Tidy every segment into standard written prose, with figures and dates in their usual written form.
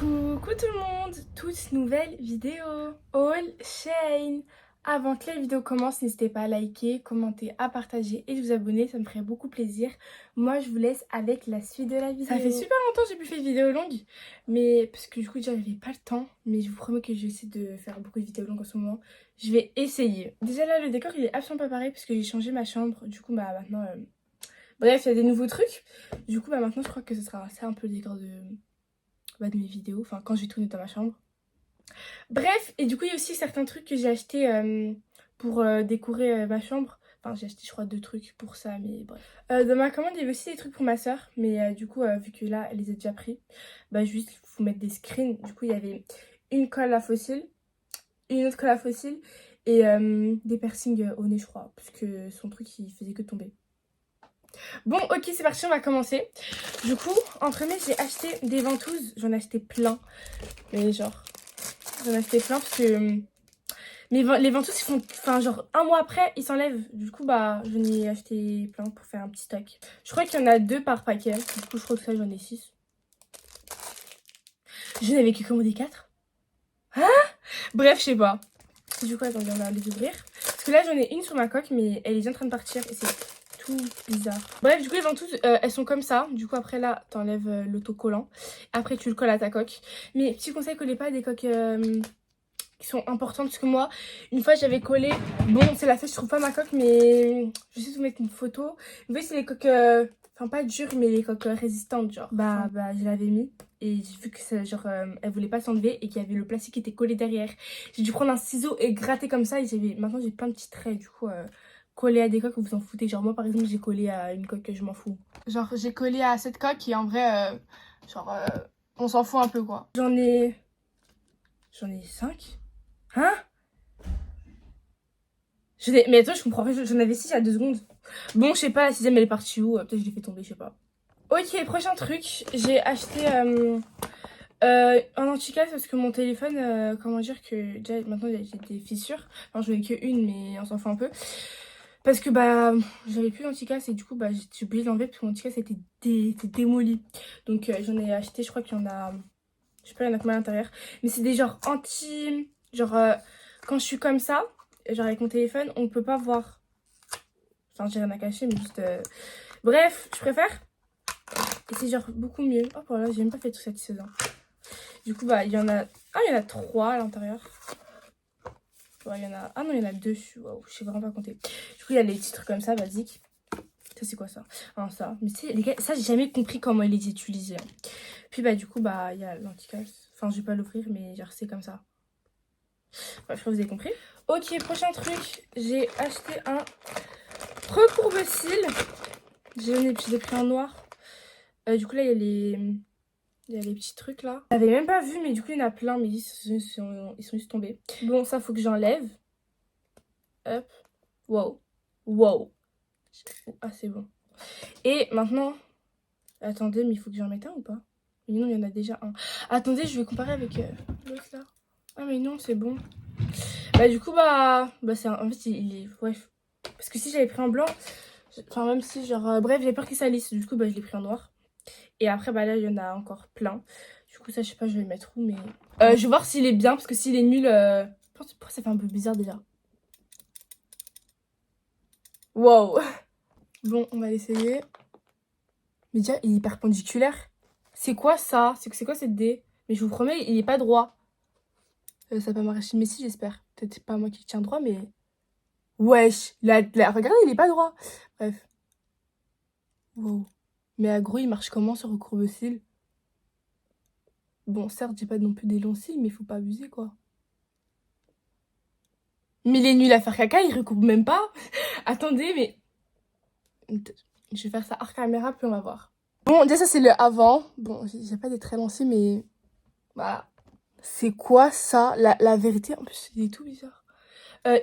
Coucou tout le monde, toute nouvelle vidéo All Shane. Avant que la vidéo commence, n'hésitez pas à liker, commenter, à partager et de vous abonner, ça me ferait beaucoup plaisir. Moi je vous laisse avec la suite de la vidéo. Ça fait super longtemps que j'ai plus fait de vidéo longue, mais parce que du coup déjà j'avais pas le temps, mais je vous promets que je vais essayer de faire beaucoup de vidéos longues en ce moment. Je vais essayer. Déjà là le décor il est absolument pas pareil parce que j'ai changé ma chambre, du coup bah maintenant... Bref, il y a des nouveaux trucs. Du coup bah maintenant je crois que ce sera ça un peu le décor de mes vidéos, enfin quand je vais tourner dans ma chambre. Bref, et du coup il y a aussi certains trucs que j'ai acheté pour décorer ma chambre. Enfin j'ai acheté je crois 2 trucs pour ça, mais bref. Dans ma commande il y avait aussi des trucs pour ma soeur, mais du coup vu que là elle les a déjà pris, bah juste vous mettre des screens. Du coup il y avait une colle à fossile, une autre colle à fossile et des piercings au nez je crois, parce que son truc il faisait que tomber. Bon, ok, c'est parti, on va commencer. Du coup, en premier, j'ai acheté des ventouses. J'en ai acheté plein. Mais genre, j'en ai acheté plein parce que les ventouses, ils font... Enfin, genre, un mois après, ils s'enlèvent. Du coup, bah, j'en ai acheté plein pour faire un petit stock. Je crois qu'il y en a 2 par paquet. Du coup, je crois que ça, j'en ai 6. Je n'avais que commandé 4. Hein? Bref, je sais pas. Du coup, attendez, on va les ouvrir. Parce que là, j'en ai une sur ma coque, mais elle est déjà en train de partir. Et c'est tout bizarre. Bref, du coup, les ventouses, elles sont comme ça. Du coup, après, là, t'enlèves l'autocollant. Après, tu le colles à ta coque. Mais petit conseil, collez pas à des coques qui sont importantes. Parce que moi, une fois, j'avais collé... Bon, c'est la fête, je trouve pas ma coque, mais je vais juste vous mettre une photo. Vous voyez, c'est les coques... Enfin, pas dures, mais les coques résistantes, genre. Bah, je l'avais mis. Et j'ai vu que ça, genre, elle voulait pas s'enlever et qu'il y avait le plastique qui était collé derrière. J'ai dû prendre un ciseau et gratter comme ça. Et maintenant, j'ai plein de petits traits. Du coup, coller à des coques, vous vous en foutez. Genre, moi, par exemple, j'ai collé à une coque que je m'en fous. Genre, j'ai collé à cette coque et en vrai, on s'en fout un peu, quoi. J'en ai 5. Hein? Mais attends, je comprends pas. J'en avais 6 à 2 secondes. Bon, je sais pas, la 6ème, elle est partie où? Peut-être je l'ai fait tomber, je sais pas. Ok, prochain truc. J'ai acheté... un anti-casse parce que mon téléphone, comment dire que déjà maintenant j'ai des fissures. Enfin, j'en ai que une, mais on s'en fout un peu. Parce que bah j'avais plus d'anti-casse et du coup bah j'ai oublié de l'enlever parce que mon anti-casse était démoli. Donc j'en ai acheté, je crois qu'il y en a, je sais pas, il y en a combien à l'intérieur. Mais c'est des genres anti, genre quand je suis comme ça, genre avec mon téléphone, on peut pas voir. Enfin j'ai rien à cacher, mais juste. Bref, je préfère. Et c'est genre beaucoup mieux. Oh voilà, j'ai même pas fait tout satisfaisant. Du coup, bah, il y en a... Ah, il y en a 3 à l'intérieur. Ouais, il y en a... Ah non, il y en a 2. Wow, je sais vraiment pas compter. Du coup, il y a les titres comme ça, basiques. Ça, c'est quoi ça? Ah, ça. Mais c'est les gars, ça, j'ai jamais compris comment ils les utilisaient. Puis, bah, du coup, bah, il y a l'anticasse. Enfin, je vais pas l'ouvrir, mais genre, c'est comme ça. Bref, je crois que vous avez compris. Ok, prochain truc. J'ai acheté un recourbe-cils. J'ai pris en noir. Du coup, là, il y a les... Il y a les petits trucs là. J'avais même pas vu, mais du coup, il y en a plein, mais ils sont juste tombés. Bon, ça, faut que j'enlève. Hop. Wow. Wow. Ah, c'est bon. Et maintenant... Attendez, mais il faut que j'en mette un ou pas? Mais non, il y en a déjà un. Attendez, je vais comparer avec l'autre là. Ah, mais non, c'est bon. Bah, du coup, c'est en fait, il est... Bref. Parce que si j'avais pris en blanc... Enfin, même si, genre... bref, j'ai peur qu'il salisse. Du coup, bah, je l'ai pris en noir. Et après, bah là, il y en a encore plein. Du coup, ça, je sais pas, je vais le mettre où, mais... je vais voir s'il est bien, parce que s'il est nul... Pourquoi ça fait un peu bizarre, déjà? Wow. Bon, on va l'essayer. Mais déjà, il est perpendiculaire. C'est quoi, ça? C'est quoi, cette dé? Mais je vous promets, il est pas droit. Ça va m'arracher mais si, j'espère. Peut-être pas moi qui le tiens droit, mais... Wesh. Regardez, il est pas droit. Bref. Wow. Mais à gros, il marche comment, ce recourbe-cils? Bon, certes, j'ai pas non plus des longs cils, mais faut pas abuser, quoi. Mais il est nul à faire caca, il recourbe même pas. Attendez, mais... Je vais faire ça hors caméra, puis on va voir. Bon, déjà, ça, c'est le avant. Bon, j'ai pas des très lancés, mais... Voilà. C'est quoi, ça? La vérité, en plus, il est tout bizarre.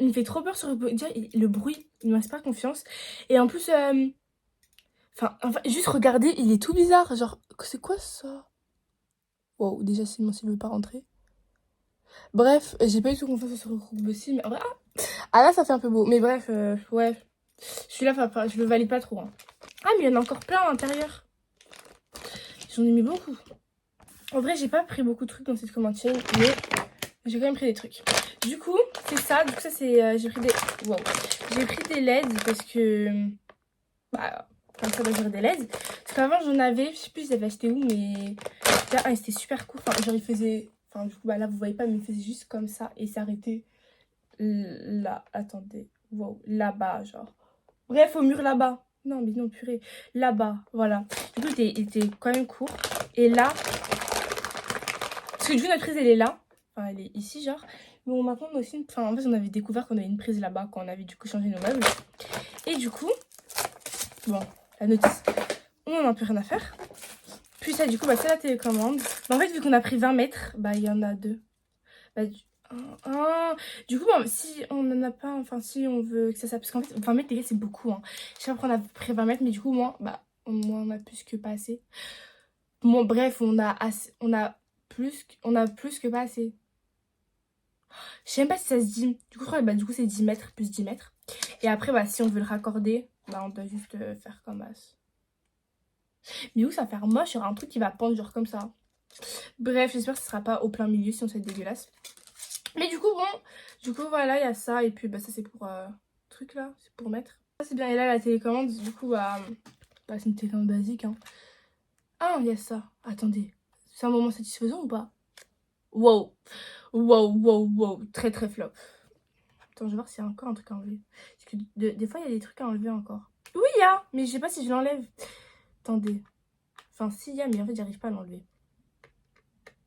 Il me fait trop peur sur le bruit. Déjà, le bruit, il m'inspire confiance. Et en plus... Enfin, juste regardez, il est tout bizarre. Genre, c'est quoi, ça? Wow, déjà, sinon, s'il veut pas rentrer. Bref, j'ai pas eu tout confiance sur le groupe aussi, mais en vrai... Ah là, ça fait un peu beau. Mais bref, ouais. Celui-là, je le valide pas trop. Hein. Ah, mais il y en a encore plein à l'intérieur. J'en ai mis beaucoup. En vrai, j'ai pas pris beaucoup de trucs dans cette commande chain, mais j'ai quand même pris des trucs. Du coup, c'est ça. Du coup, ça, c'est... j'ai pris des... Wow. J'ai pris des LED parce que... Bah, comme ça, j'aurais des LED. Parce qu'avant, j'en avais... Je sais plus, je les avais achetés où, mais... Là, c'était super court. Enfin, genre, il faisait... Enfin, du coup, bah là, vous voyez pas, mais il faisait juste comme ça. Et s'arrêtait là. Attendez. Wow. Là-bas, genre. Bref, au mur là-bas. Non, mais non, purée. Là-bas, voilà. Du coup, il était quand même court. Et là... Parce que du coup, notre prise, elle est là. Enfin, elle est ici, genre. Bon, maintenant, on a aussi... Enfin, en fait, on avait découvert qu'on avait une prise là-bas quand on avait du coup changé nos meubles. Et du coup... Bon, la notice. On en a plus rien à faire. Puis ça, du coup, bah, c'est la télécommande. Bah, en fait, vu qu'on a pris 20 mètres, bah, il y en a deux. Bah, du coup, bon, si on n'en a pas, enfin, si on veut que ça... Parce qu'en fait, 20 mètres, les gars, c'est beaucoup, hein. Je sais pas pourquoi on a pris 20 mètres, mais du coup, moi, bah, moi, on a plus que pas assez. Bon, bref, on a plus que pas assez. Je sais même pas si ça se dit. Du coup, je crois que bah, du coup, c'est 10 mètres plus 10 mètres. Et après, bah, si on veut le raccorder, bah, on doit juste faire comme ça. Mais où ça va faire moche, il y aura un truc qui va pendre genre comme ça. Bref, j'espère que ce sera pas au plein milieu, sinon ça va être dégueulasse. Mais du coup, bon, du coup, voilà, il y a ça. Et puis, bah, ça, c'est pour truc là, c'est pour mettre. Ça, c'est bien. Et là, la télécommande, du coup, bah c'est une télécommande basique, hein. Ah, il y a ça. Attendez, c'est un moment satisfaisant ou pas? Wow, wow, wow, wow, très très flop. Attends, je vais voir s'il y a encore un truc à enlever. Parce que des fois, il y a des trucs à enlever encore. Oui, il y a, mais je sais pas si je l'enlève. Attendez. Enfin, si, il y a, mais en fait, j'arrive pas à l'enlever.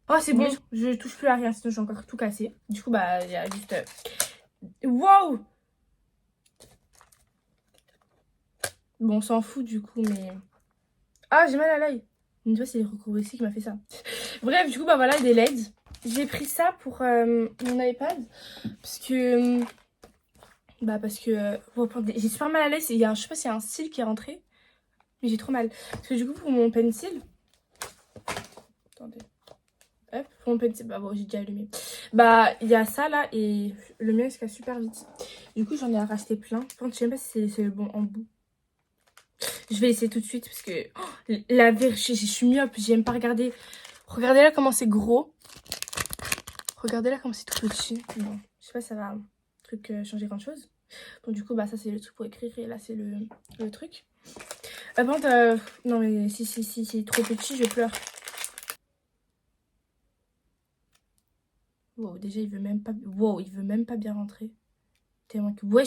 Oh, c'est bon, je touche plus à rien, sinon j'ai encore tout cassé. Du coup, bah, il y a juste... Wow! Bon, on s'en fout du coup, mais... Ah, j'ai mal à l'œil. Une fois, c'est les recours ici qui m'a fait ça. Bref, du coup, bah voilà, des LED. J'ai pris ça pour mon iPad. Parce que... Bah, parce que... j'ai super mal à l'œil. Je sais pas s'il y a un cil qui est rentré. Mais j'ai trop mal. Parce que du coup, pour mon pencil... Attendez. Hop, pour mon pencil... Bah bon, j'ai déjà allumé. Bah, il y a ça là et le mien il se casse super vite. Du coup, j'en ai racheté plein. Par contre, je sais même pas si c'est le bon embout. Je vais essayer tout de suite parce que... Oh, la vérité, je suis myope. J'aime pas regarder. Regardez là comment c'est gros. Regardez là comment c'est tout petit. Bon, je sais pas si ça va changer grand chose. Donc du coup, bah ça c'est le truc pour écrire et là c'est le truc. Par contre, non mais si c'est trop petit, je pleure. Wow, déjà il veut même pas... Wow, il veut même pas bien rentrer. Tellement que... Ouais,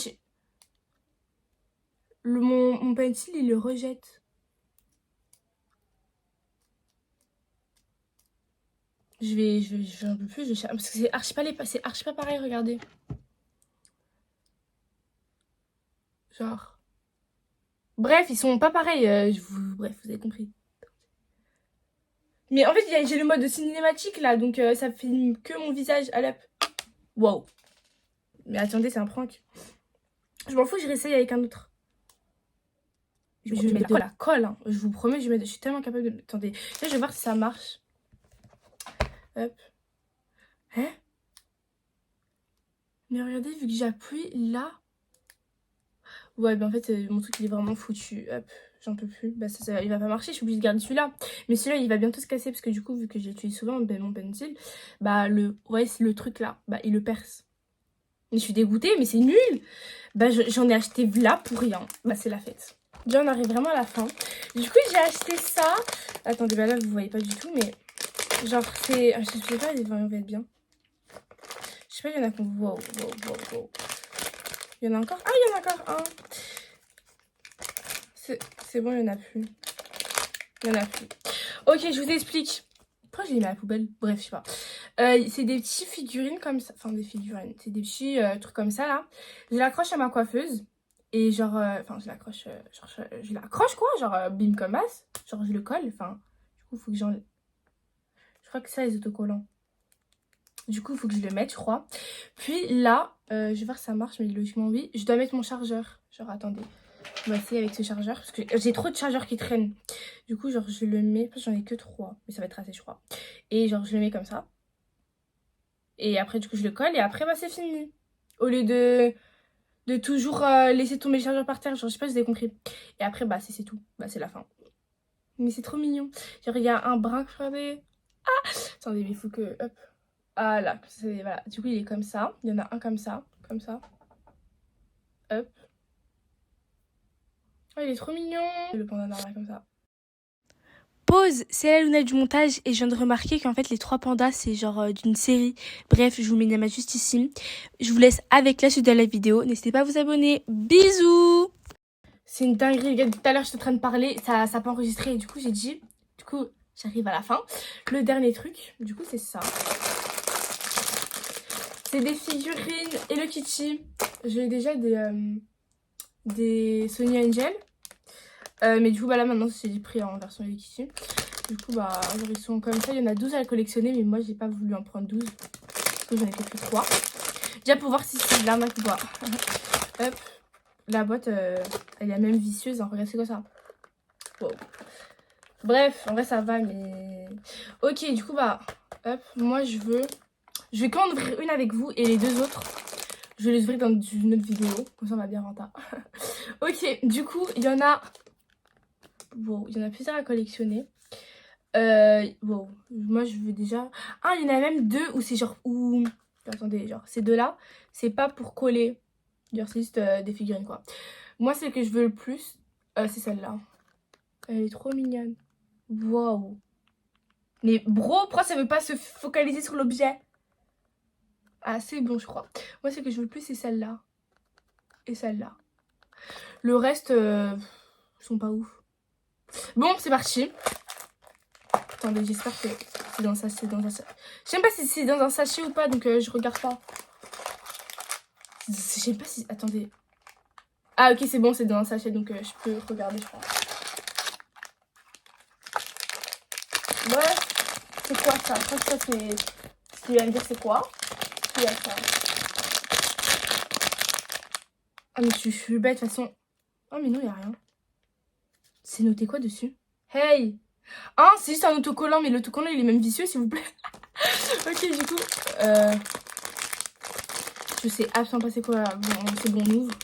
mon pencil, il le rejette. J'en peux plus, parce que c'est archi pas pareil, regardez. Genre... Bref, ils sont pas pareils, bref, vous avez compris. Mais en fait, j'ai le mode cinématique là, donc ça filme que mon visage à l'up. Wow. Mais attendez, c'est un prank. Je m'en fous, je réessaye avec un autre. Je vais mettre de la colle, hein. Je vous promets, je suis tellement capable de... Attendez, là, je vais voir si ça marche. Hop. Hein? Mais regardez, vu que j'appuie là... Ouais, ben en fait, mon truc, il est vraiment foutu. Hop, j'en peux plus. Bah, il va pas marcher, je suis obligée de garder celui-là. Mais celui-là, il va bientôt se casser parce que du coup, vu que j'utilise souvent mon pencil, bah, le truc là, bah, il le perce. Mais je suis dégoûtée, mais c'est nul. Bah, j'en ai acheté là pour rien. Bah, c'est la fête. Déjà, on arrive vraiment à la fin. Du coup, j'ai acheté ça. Attendez, bah là, vous voyez pas du tout, mais genre, c'est... Je sais pas, il va être bien. Je sais pas, il y en a qu'on... Wow. Il y en a encore... Ah, il y en a encore un. C'est bon, il n'y en a plus. Il n'y en a plus. Ok, je vous explique. Pourquoi j'ai mis à la poubelle? Bref, je sais pas. C'est des petites figurines comme ça. Enfin, des figurines. C'est des petits trucs comme ça, là. Je l'accroche à ma coiffeuse. Et genre... Enfin, je l'accroche... je l'accroche, quoi. Genre, bim comme as. Genre, je le colle. Enfin, du coup, il faut que j'en... Je crois que ça, les autocollants. Du coup, il faut que je le mette, je crois. Puis là, je vais voir si ça marche, mais logiquement, oui. Je dois mettre mon chargeur. Genre, attendez. On va essayer avec ce chargeur parce que j'ai trop de chargeurs qui traînent. Du coup, genre, je le mets. J'en ai que 3, mais ça va être assez, je crois. Et genre, je le mets comme ça. Et après, du coup, je le colle et après, bah, c'est fini. Au lieu de toujours laisser tomber le chargeur par terre. Genre, je sais pas si vous avez compris. Et après, bah, c'est tout. Bah, c'est la fin. Mais c'est trop mignon. Genre, il y a un brin, regardez. Attendez, mais il faut que... Hop. Ah là, voilà. Du coup, il est comme ça. Il y en a un comme ça. Comme ça. Hop. Oh, il est trop mignon. Le panda normal comme ça. Pause, c'est la Luna du montage et je viens de remarquer qu'en fait les 3 pandas c'est genre d'une série. Bref, je vous mets une image juste ici. Je vous laisse avec la suite de la vidéo. N'hésitez pas à vous abonner. Bisous. C'est une dinguerie, les gars. Tout à l'heure j'étais en train de parler, ça n'a pas enregistré et du coup j'ai dit... Du coup j'arrive à la fin. Le dernier truc, du coup c'est ça. C'est des figurines Hello Kitty. J'ai déjà des Sony Angel. Mais du coup bah là maintenant c'est pris en version Hello Kitty. Du coup bah genre, ils sont comme ça. Il y en a 12 à collectionner mais moi j'ai pas voulu en prendre 12. Parce que j'en ai fait que 3. Déjà pour voir si c'est de l'arnaque ou pas. Hop. La boîte elle est même vicieuse. Hein. Regarde c'est quoi ça. Wow. Bref en vrai ça va mais... Ok du coup bah hop. Moi je vais quand même ouvrir une avec vous et les 2 autres je vais les ouvrir dans une autre vidéo. Comme ça on va bien rentrer. Ok du coup il y en a... Wow, il y en a plusieurs à collectionner. Wow, moi je veux déjà... Ah, il y en a même 2 où c'est genre... Où... Attendez, genre ces 2-là, c'est pas pour coller. Genre c'est juste des figurines quoi. Moi celle que je veux le plus, c'est celle-là. Elle est trop mignonne. Wow. Mais bro, pourquoi ça veut pas se focaliser sur l'objet? Ah c'est bon je crois. Moi celle que je veux le plus c'est celle-là. Et celle-là. Le reste, sont pas ouf. Bon, c'est parti. Attendez, j'espère que c'est dans un sachet. Je sais même pas si c'est dans un sachet ou pas, donc je regarde pas. Je sais pas si... Attendez. Ah ok, c'est bon, c'est dans un sachet, donc je peux regarder, je crois. Bref, c'est quoi ça? Je crois que ça, c'est... Ce qu'il va me dire, c'est quoi? Il y a ça. Ah mais je suis bête, de toute façon. Oh mais non, il y a rien. C'est noté quoi dessus? Hey! Ah, c'est juste un autocollant, mais l'autocollant, il est même vicieux, s'il vous plaît. Ok, du coup... Je sais absolument pas c'est quoi. Bon, c'est bon, on ouvre.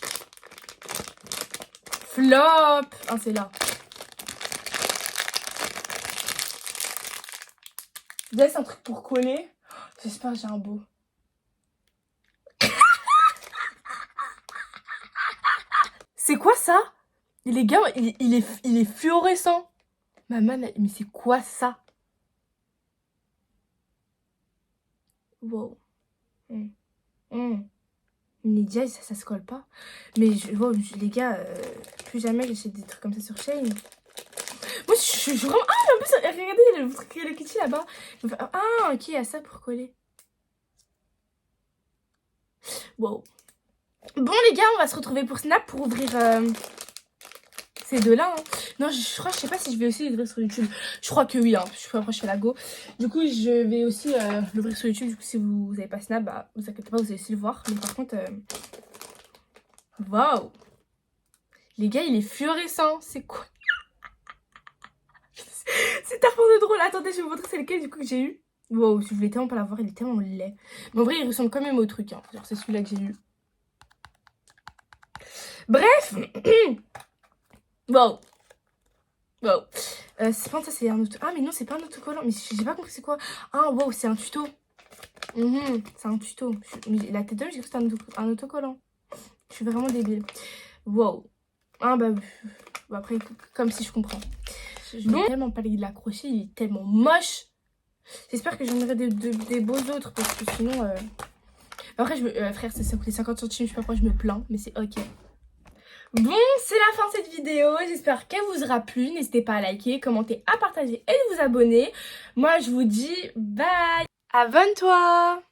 Flop! Ah, c'est là. Là, c'est un truc pour coller. J'espère que j'ai un beau. C'est quoi ça? Les gars, il est fluorescent. Maman, mais c'est quoi ça? Wow. Nidia, ça se colle pas. Mais wow, les gars, plus jamais j'achète des trucs comme ça sur Shein. Moi, je suis vraiment... Ah, en plus, regardez le truc Hello Kitty là-bas. Ah, ok, il y a ça pour coller. Wow. Bon, les gars, on va se retrouver pour Snap pour ouvrir ces 2-là. Hein. Non, je crois, je sais pas si je vais aussi l'ouvrir sur YouTube. Je crois que oui, hein. Après, je fais la go. Du coup, je vais aussi l'ouvrir sur YouTube. Du coup, si vous n'avez pas Snap, bah, vous inquiétez pas, vous allez aussi le voir. Mais par contre, waouh! Les gars, il est fluorescent. C'est quoi? C'est tellement de drôle. Attendez, je vais vous montrer c'est lequel du coup que j'ai eu. Wow, je voulais tellement pas l'avoir, il est tellement laid. Mais en vrai, il ressemble quand même au truc. Hein. Genre, c'est celui-là que j'ai eu. Bref. Wow. Wow. C'est pas ça, c'est un auto... Ah, mais non, c'est pas un autocollant. Mais j'ai pas compris c'est quoi. Ah, wow, c'est un tuto. C'est un tuto. La tête d'homme, j'ai cru que c'était un autocollant. Je suis vraiment débile. Wow. Ah, bah après, comme si je comprends. Je n'ai tellement pas l'accrocher, il est tellement moche. J'espère que j'en aurai des beaux autres parce que sinon... Après, frère, ça coûtait 50 centimes, je sais pas pourquoi je me plains, mais c'est ok. Bon, c'est la fin de cette vidéo. J'espère qu'elle vous aura plu. N'hésitez pas à liker, commenter, à partager et de vous abonner. Moi, je vous dis bye. Abonne-toi.